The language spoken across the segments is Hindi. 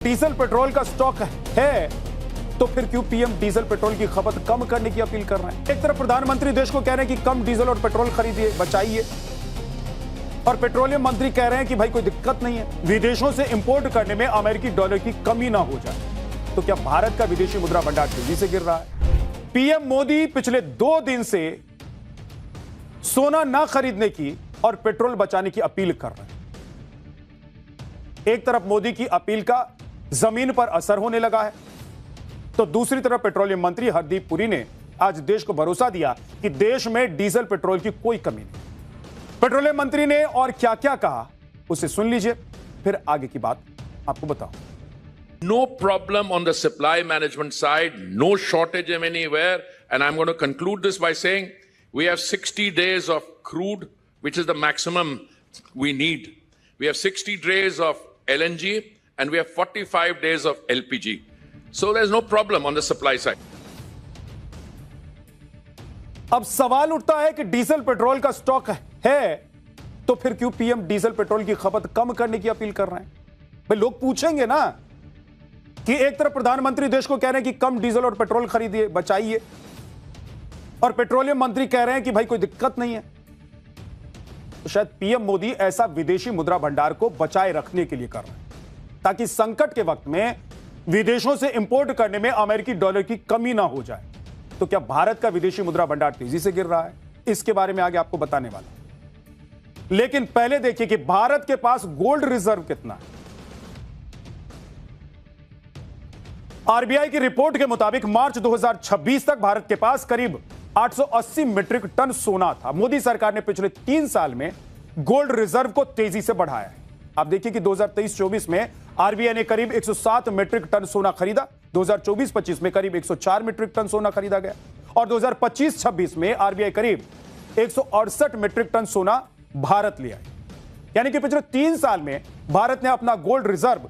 डीजल पेट्रोल का स्टॉक है तो फिर क्यों पीएम डीजल पेट्रोल की खपत कम करने की अपील कर रहे हैं। एक तरफ प्रधानमंत्री देश को कह रहे हैं कि कम डीजल और पेट्रोल खरीदिए, बचाइए, और पेट्रोलियम मंत्री कह रहे हैं कि भाई कोई दिक्कत नहीं है, विदेशों से इंपोर्ट करने में अमेरिकी डॉलर की कमी ना हो जाए। तो क्या भारत का विदेशी मुद्रा भंडार तेजी से गिर रहा है? पीएम मोदी पिछले 2 दिन से सोना ना खरीदने की और पेट्रोल बचाने की अपील कर रहे हैं। एक तरफ मोदी की अपील का जमीन पर असर होने लगा है, तो दूसरी तरफ पेट्रोलियम मंत्री हरदीप पुरी ने आज देश को भरोसा दिया कि देश में डीजल पेट्रोल की कोई कमी नहीं। पेट्रोलियम मंत्री ने और क्या क्या कहा उसे सुन लीजिए, फिर आगे की बात आपको बताऊं। No problem on the supply management side, no shortage of anywhere. And I'm going to conclude this by saying we have 60 days of crude, which is the maximum we need. We have 60 days of LNG and we have 45 days of LPG. So there's no problem on the supply side. अब सवाल उठता है कि डीजल पेट्रोल का स्टॉक है तो फिर क्यों पीएम डीजल पेट्रोल की खपत कम करने की अपील कर रहे हैं। भाई लोग पूछेंगे ना कि एक तरफ प्रधानमंत्री देश को कह रहे हैं कि कम डीजल और पेट्रोल खरीदिए, बचाइए, और पेट्रोलियम मंत्री कह रहे हैं कि भाई कोई दिक्कत नहीं है। तो शायद पीएम मोदी ऐसा विदेशी मुद्रा भंडार को बचाए रखने के लिए कर रहे हैं ताकि संकट के वक्त में विदेशों से इंपोर्ट करने में अमेरिकी डॉलर की कमी ना हो जाए। तो क्या भारत का विदेशी मुद्रा भंडार तेजी से गिर रहा है? इसके बारे में आगे आपको बताने वाला। लेकिन पहले देखिए कि भारत के पास गोल्ड रिजर्व कितना है। आरबीआई की रिपोर्ट के मुताबिक मार्च 2026 तक भारत के पास करीब 880 मीट्रिक टन सोना था। मोदी सरकार ने पिछले 3 साल में गोल्ड रिजर्व को तेजी से बढ़ाया है। आप देखिए कि 2023-24 में आरबीआई ने करीब 107 मीट्रिक टन सोना खरीदा, 2024-25 में करीब 104 मीट्रिक टन सोना खरीदा गया, और 2025-26 में आरबीआई करीब 168 मीट्रिक टन सोना भारत ले आई। यानी कि पिछले 3 साल में भारत ने अपना गोल्ड रिजर्व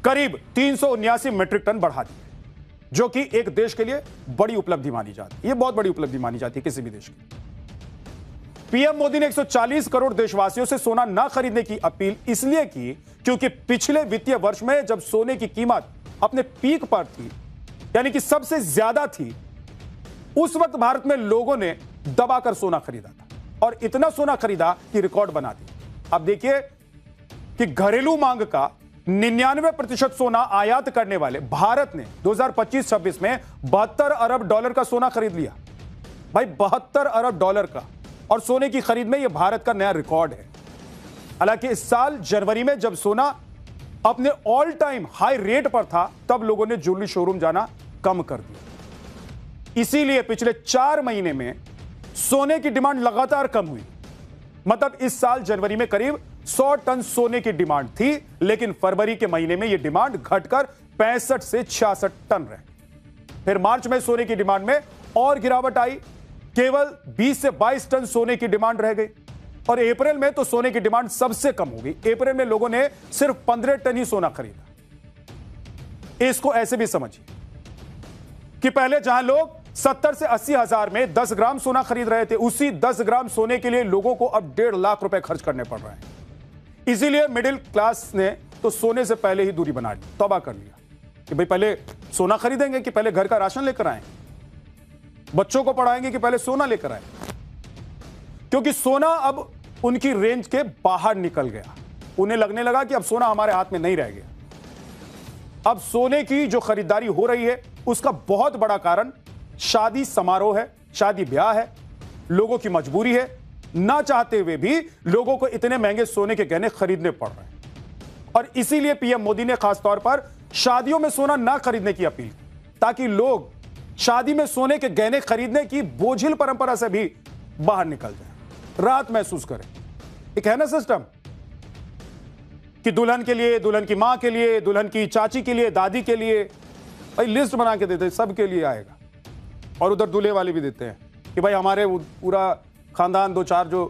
करीब 379 मीट्रिक टन बढ़ा दिया, जो कि एक देश के लिए बड़ी उपलब्धि मानी जाती है। यह बहुत बड़ी उपलब्धि मानी जाती है किसी भी देश की। पीएम मोदी ने 140 करोड़ देशवासियों से सोना ना खरीदने की अपील इसलिए की क्योंकि पिछले वित्तीय वर्ष में जब सोने की कीमत अपने पीक पर थी, यानी कि सबसे ज्यादा थी, उस वक्त भारत में लोगों ने दबाकर सोना खरीदा था और इतना सोना खरीदा कि रिकॉर्ड बना दिया। अब देखिए कि घरेलू मांग का 99% सोना आयात करने वाले भारत ने 2025-26 में 72 अरब डॉलर का सोना खरीद लिया। भाई 72 अरब डॉलर का, और सोने की खरीद में यह भारत का नया रिकॉर्ड है। हालांकि इस साल जनवरी में जब सोना अपने ऑल टाइम हाई रेट पर था, तब लोगों ने ज्वेलरी शोरूम जाना कम कर दिया। इसीलिए पिछले 4 महीने में सोने की डिमांड लगातार कम हुई। मतलब इस साल जनवरी में करीब 100 टन सोने की डिमांड थी, लेकिन फरवरी के महीने में यह डिमांड घटकर 65 से 66 टन रहे। फिर मार्च में सोने की डिमांड में और गिरावट आई, केवल 20 से 22 टन सोने की डिमांड रह गई, और अप्रैल में तो सोने की डिमांड सबसे कम हो गई। अप्रैल में लोगों ने सिर्फ 15 टन ही सोना खरीदा। इसको ऐसे भी समझिए कि पहले जहां लोग 70 से 80 हजार में 10 ग्राम सोना खरीद रहे थे, उसी 10 ग्राम सोने के लिए लोगों को अब 1.5 लाख रुपए खर्च करने पड़ रहे हैं। इसीलिए मिडिल क्लास ने तो सोने से पहले ही दूरी बना ली, तौबा कर लिया कि भाई पहले सोना खरीदेंगे कि पहले घर का राशन लेकर आए, बच्चों को पढ़ाएंगे कि पहले सोना लेकर आए, क्योंकि सोना अब उनकी रेंज के बाहर निकल गया। उन्हें लगने लगा कि अब सोना हमारे हाथ में नहीं रह गया। अब सोने की जो खरीदारी हो रही है उसका बहुत बड़ा कारण शादी समारोह है, शादी ब्याह है, लोगों की मजबूरी है, ना चाहते हुए भी लोगों को इतने महंगे सोने के गहने खरीदने पड़ रहे हैं। और इसीलिए पीएम मोदी ने खासतौर पर शादियों में सोना ना खरीदने की अपील की, ताकि लोग शादी में सोने के गहने खरीदने की बोझिल परंपरा से भी बाहर निकल जाए, राहत महसूस करें। एक है ना सिस्टम कि दुल्हन के लिए, दुल्हन की मां के लिए, दुल्हन की चाची के लिए, दादी के लिए, भाई लिस्ट बना के देते, सबके लिए आएगा। और उधर दूल्हे वाले भी देते हैं कि भाई हमारे पूरा खानदान 2-4 जो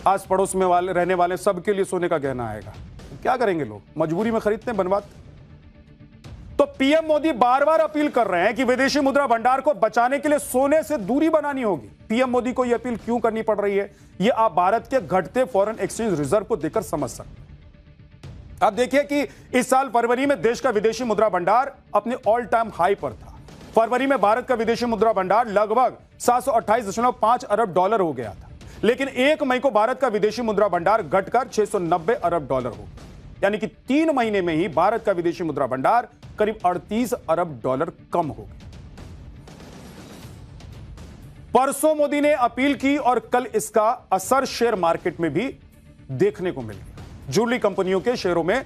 आस पड़ोस में वाले रहने वाले सबके लिए सोने का गहना आएगा। क्या करेंगे लोग, मजबूरी में खरीदते हैं, बनवाते। तो पीएम मोदी बार बार अपील कर रहे हैं कि विदेशी मुद्रा भंडार को बचाने के लिए सोने से दूरी बनानी होगी। पीएम मोदी को यह अपील क्यों करनी पड़ रही है, यह आप भारत के घटते फॉरेन एक्सचेंज रिजर्व को देखकर समझ सकते हैं। अब देखिए कि इस साल फरवरी में देश का विदेशी मुद्रा भंडार अपने ऑल टाइम हाई पर था। फरवरी में भारत का विदेशी मुद्रा भंडार लगभग 728.5 अरब डॉलर हो गया था, लेकिन 1 मई को भारत का विदेशी मुद्रा भंडार घटकर 690 अरब डॉलर हो गया। यानी कि 3 महीने में ही भारत का विदेशी मुद्रा भंडार करीब 38 अरब डॉलर कम हो गया। परसों मोदी ने अपील की और कल इसका असर शेयर मार्केट में भी देखने को मिल गया। ज्वेलरी कंपनियों के शेयरों में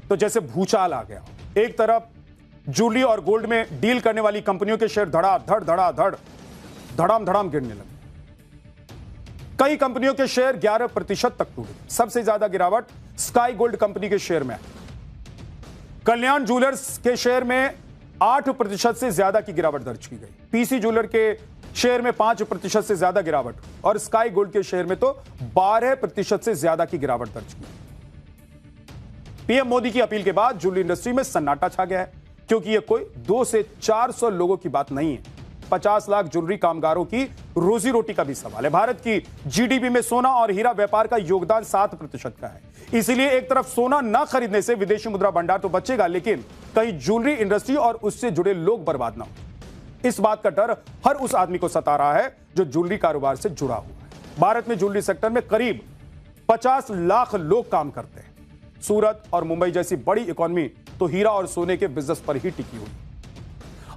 तो जैसे भूचाल आ गया। एक तरफ ज्वेलरी और गोल्ड में डील करने वाली कंपनियों के शेयर धड़ाम गिरने लगे। कई कंपनियों के शेयर 11% तक टूटे। सबसे ज्यादा गिरावट स्काई गोल्ड कंपनी के शेयर में आई। कल्याण ज्वेलर्स के शेयर में 8% से ज्यादा की गिरावट दर्ज की गई। पीसी ज्वेलर के शेयर में 5% से ज्यादा गिरावट और स्काई गोल्ड के शेयर में तो 12% से ज्यादा की गिरावट दर्ज की। पीएम मोदी की अपील के बाद ज्वेलरी इंडस्ट्री में सन्नाटा छा गया है, क्योंकि यह कोई 200 से 400 लोगों की बात नहीं है। 50 लाख ज्वेलरी कामगारों की रोजी रोटी का भी सवाल है। भारत की जीडीपी में सोना और हीरा व्यापार का योगदान 7% का है। इसीलिए एक तरफ सोना न खरीदने से विदेशी मुद्रा भंडार तो बचेगा, लेकिन कहीं ज्वेलरी इंडस्ट्री और उससे जुड़े लोग बर्बाद ना हो। इस बात का डर हर उस आदमी को सता रहा है जो ज्वेलरी कारोबार से जुड़ा हुआ है। भारत में ज्वेलरी सेक्टर में करीब 50 लाख लोग काम करते हैं। सूरत और मुंबई जैसी बड़ी इकोनॉमी तो हीरा और सोने के बिजनेस पर ही टिकी हुई।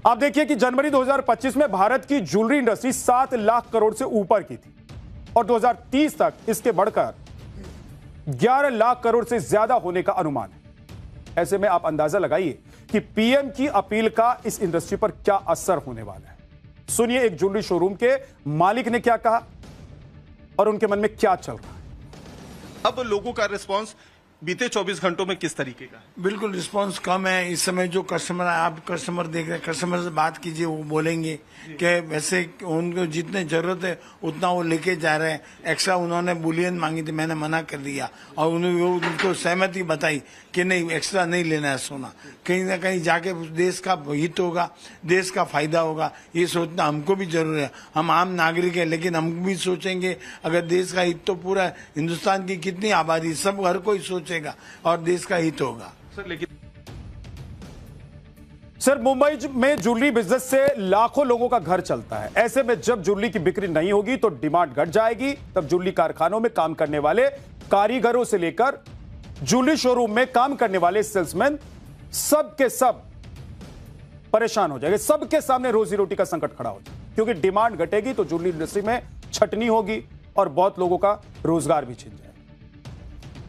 आप देखिए कि जनवरी 2025 में भारत की ज्वेलरी इंडस्ट्री 7 लाख करोड़ से ऊपर की थी और 2030 तक इसके बढ़कर 11 लाख करोड़ से ज्यादा होने का अनुमान है। ऐसे में आप अंदाजा लगाइए कि पीएम की अपील का इस इंडस्ट्री पर क्या असर होने वाला है। सुनिए एक ज्वेलरी शोरूम के मालिक ने क्या कहा और उनके मन में क्या चल रहा है। अब लोगों का रिस्पांस बीते 24 घंटों में किस तरीके का है? बिल्कुल रिस्पांस कम है इस समय। जो कस्टमर, आप कस्टमर देख रहे हैं, कस्टमर से बात कीजिए, वो बोलेंगे कि वैसे उनको जितने जरूरत है उतना वो लेके जा रहे हैं। एक्स्ट्रा उन्होंने बुलियन मांगी थी, मैंने मना कर दिया और उनको सहमति बताई कि नहीं, एक्स्ट्रा नहीं लेना है सोना। कहीं ना कहीं जाके देश का हित होगा, देश का फायदा होगा, ये सोचना हमको भी जरूरी है। हम आम नागरिक हैं, लेकिन हम भी सोचेंगे अगर देश का हित, तो पूरा हिंदुस्तान की कितनी आबादी, सब हर कोई सोचेगा और देश का हित होगा। सर, मुंबई में ज्वेलरी बिजनेस से लाखों लोगों का घर चलता है। ऐसे में जब ज्वेलरी की बिक्री नहीं होगी तो डिमांड घट जाएगी। तब ज्वेलरी कारखानों में काम करने वाले कारीगरों से लेकर ज्वेलरी शोरूम में काम करने वाले सेल्समैन सब के सब परेशान हो जाएंगे। सबके सामने रोजी रोटी का संकट खड़ा हो जाएगा, क्योंकि डिमांड घटेगी तो ज्वेलरी इंडस्ट्री में छटनी होगी और बहुत लोगों का रोजगार भी छिन जाएगा।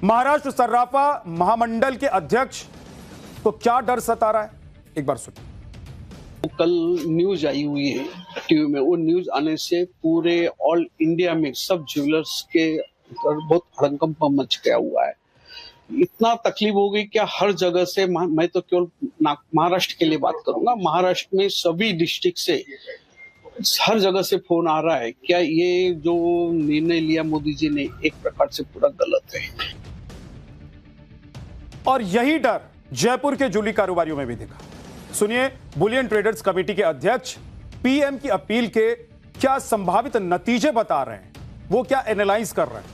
महाराष्ट्र सर्राफा महामंडल के अध्यक्ष को क्या डर सता रहा है, एक बार सुनिए। कल न्यूज आई हुई है टीवी में। वो न्यूज आने से पूरे ऑल इंडिया में सब ज्वेलर्स के बहुत हड़कंप मच गया हुआ है। इतना तकलीफ हो गई क्या हर जगह से, मैं तो केवल महाराष्ट्र के लिए बात करूंगा, महाराष्ट्र में सभी डिस्ट्रिक्ट से हर जगह से फोन आ रहा है। क्या ये जो निर्णय लिया मोदी जी ने एक प्रकार से पूरा गलत है। और यही डर जयपुर के ज्वेलरी कारोबारियों में भी दिखा। सुनिए बुलियन ट्रेडर्स कमेटी के अध्यक्ष पीएम की अपील के क्या संभावित नतीजे बता रहे हैं, वो क्या एनालाइज कर रहे हैं।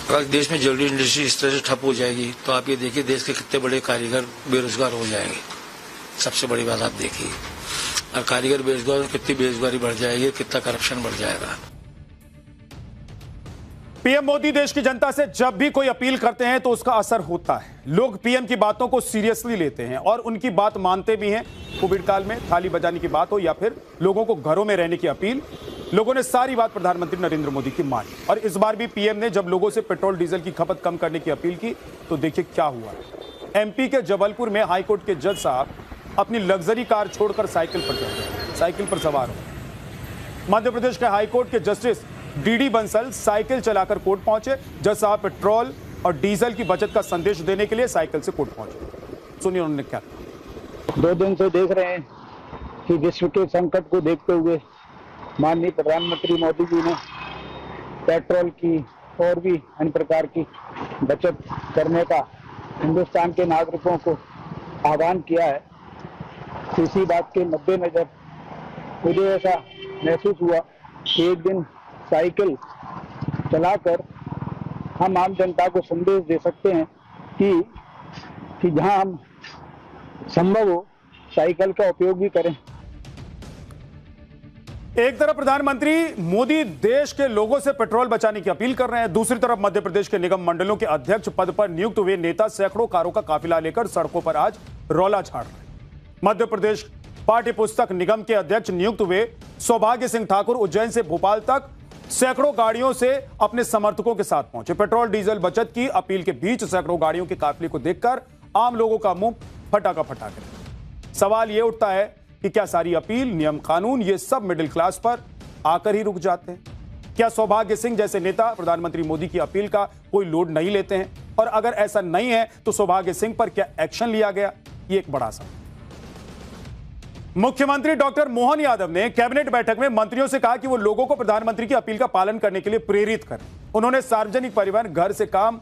अगर देश में ज्वेलरी इंडस्ट्री इस तरह से ठप हो जाएगी तो आप ये देखिए देश के कितने बड़े कारीगर बेरोजगार हो जाएंगे। सबसे बड़ी बात आप देखिए, और कारीगर बेरोजगार, कितनी बेरोजगारी बढ़ जाएगी, कितना करप्शन बढ़ जाएगा। पीएम मोदी देश की जनता से जब भी कोई अपील करते हैं तो उसका असर होता है। लोग पीएम की बातों को सीरियसली लेते हैं और उनकी बात मानते भी हैं। कोविड काल में थाली बजाने की बात हो या फिर लोगों को घरों में रहने की अपील, लोगों ने सारी बात प्रधानमंत्री नरेंद्र मोदी की मानी। और इस बार भी पीएम ने जब लोगों से पेट्रोल डीजल की खपत कम करने की अपील की तो देखिए क्या हुआ। एमपी के जबलपुर में हाईकोर्ट के जज साहब अपनी लग्जरी कार छोड़कर साइकिल पर सवार हो। मध्य प्रदेश के हाईकोर्ट के जस्टिस डीडी बंसल साइकिल चलाकर कोर्ट पहुंचे। जज साहब पेट्रोल और डीजल की बचत का संदेश देने के लिए साइकिल से कोर्ट पहुंचे। सुनिए उन्होंने क्या कहा। 2 दिन से देख रहे हैं कि विश्व के संकट को देखते हुए माननीय प्रधानमंत्री मोदी जी ने पेट्रोल की और भी अन्य प्रकार की बचत करने का हिंदुस्तान के नागरिकों को आह्वान किया है। इसी बात के मद्देनजर मुझे ऐसा महसूस हुआ कि एक दिन साइकिल चलाकर हम आम जनता को संदेश दे सकते हैं कि जहां हम संभव हो साइकिल का उपयोग भी करें। एक तरफ प्रधानमंत्री मोदी देश के लोगों से पेट्रोल बचाने की अपील कर रहे हैं, दूसरी तरफ मध्य प्रदेश के निगम मंडलों के अध्यक्ष पद पर नियुक्त हुए नेता सैकड़ों कारों का काफिला लेकर सड़कों पर आज रौला झाड़ रहे हैं। मध्य प्रदेश पाठ्य पुस्तक निगम के अध्यक्ष नियुक्त हुए सौभाग्य सिंह ठाकुर उज्जैन से भोपाल तक सैकड़ों गाड़ियों से अपने समर्थकों के साथ पहुंचे। पेट्रोल डीजल बचत की अपील के बीच सैकड़ों गाड़ियों के काफिले को देखकर आम लोगों का मुंह फटाका फटाके। सवाल यह उठता है कि क्या सारी अपील, नियम कानून ये सब मिडिल क्लास पर आकर ही रुक जाते हैं? क्या सौभाग्य सिंह जैसे नेता प्रधानमंत्री मोदी की अपील का कोई लोड नहीं लेते हैं? और अगर ऐसा नहीं है तो सौभाग्य सिंह पर क्या एक्शन लिया गया? ये एक बड़ा सवाल। मुख्यमंत्री डॉक्टर मोहन यादव ने कैबिनेट बैठक में मंत्रियों से कहा कि वो लोगों को प्रधानमंत्री की अपील का पालन करने के लिए प्रेरित करें। उन्होंने सार्वजनिक परिवहन, घर से काम,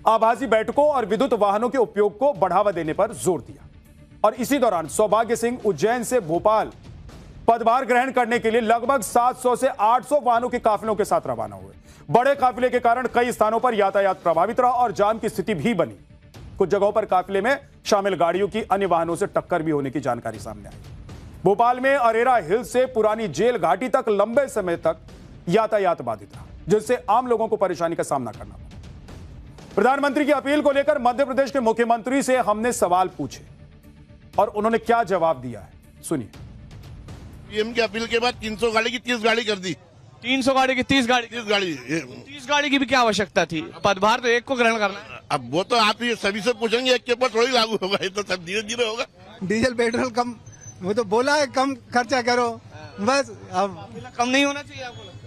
आभासी बैठकों और विद्युत वाहनों के उपयोग को बढ़ावा देने पर जोर दिया। और इसी दौरान सौभाग्य सिंह उज्जैन से भोपाल पदभार ग्रहण करने के लिए लगभग 700 से 800 वाहनों के काफिलों के साथ रवाना हुए। बड़े काफिले के कारण कई स्थानों पर यातायात प्रभावित रहा और जाम की स्थिति भी बनी। कुछ जगहों पर काफिले में शामिल गाड़ियों की अन्य वाहनों से टक्कर भी होने की जानकारी सामने आई। भोपाल में अरेरा हिल्स से पुरानी जेल घाटी तक लंबे समय तक यातायात बाधित रहा, जिससे आम लोगों को परेशानी का सामना करना पड़ा। प्रधानमंत्री की अपील को लेकर मध्य प्रदेश के मुख्यमंत्री से हमने सवाल पूछे और उन्होंने क्या जवाब दिया है, सुनिए। पीएम की अपील के बाद 300 गाड़ी की 30 गाड़ी कर दी। 300 गाड़ी की 30 गाड़ी की भी क्या आवश्यकता थी? पदभार तो एक को ग्रहण करना है। अब वो तो आप ये सभी से पूछेंगे, एक के ऊपर थोड़ी लागू होगा, ये तो सब धीरे धीरे होगा। डीजल पेट्रोल कम, वो तो बोला है कम खर्चा करो, बस। अब कम नहीं होना चाहिए आपको लगता है?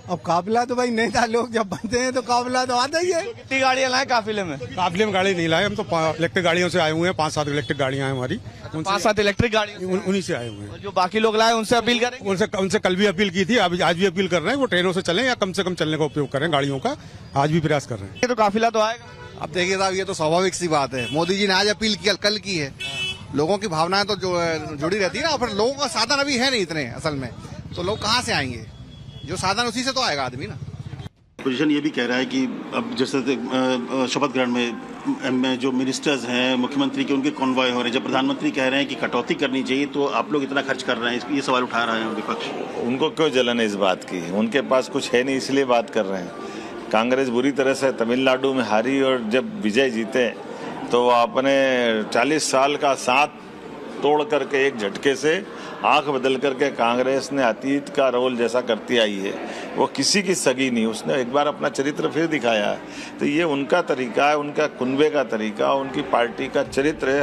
अब काफिला तो भाई नेता लोग जब बनते हैं तो काफिला तो आता ही है। कितनी गाड़ियां लाए काफिले में? काफिले में गाड़ी नहीं लाए, हम तो इलेक्ट्रिक गाड़ियों से आए हुए हैं। 5-7 इलेक्ट्रिक गाड़ियां हैं हमारी। 5-7 इलेक्ट्रिक गाड़ी उन्हीं से आए हुए हैं। जो बाकी लोग लाए उनसे अपील करें? उनसे कल भी अपील की थी, आज भी अपील कर रहे हैं वो ट्रेनों से चलें या कम से कम चलने का उपयोग करें गाड़ियों का। आज भी प्रयास कर रहे हैं। ये तो काफिला तो आएगा। अब देखिए साहब, ये तो स्वाभाविक सी बात है। मोदी जी ने आज अपील की, कल की है। लोगों की भावनाएं तो जो जुड़ी रहती है ना, फिर लोगों का साधन अभी है नहीं इतने असल में, तो लोग कहाँ से आएंगे? जो साधन उसी से तो आएगा आदमी ना। पोजीशन ये भी कह रहा है कि अब जैसे शपथ ग्रहण में जो मिनिस्टर्स हैं, मुख्यमंत्री के, उनके कॉन्वॉय हो रहे हैं। जब प्रधानमंत्री कह रहे हैं कि कटौती करनी चाहिए तो आप लोग इतना खर्च कर रहे हैं, ये सवाल उठा रहा है विपक्ष। उनको क्यों जलन है इस बात की? उनके पास कुछ है नहीं इसलिए बात कर रहे हैं। कांग्रेस बुरी तरह से तमिलनाडु में हारी और जब विजय जीते तो अपने 40 साल का साथ तोड़ करके एक झटके से आंख बदल करके कांग्रेस ने अतीत का रोल जैसा करती आई है, वो किसी की सगी नहीं। उसने एक बार अपना चरित्र फिर दिखाया है। तो ये उनका तरीका है, उनका कुनबे का तरीका, उनकी पार्टी का चरित्र है।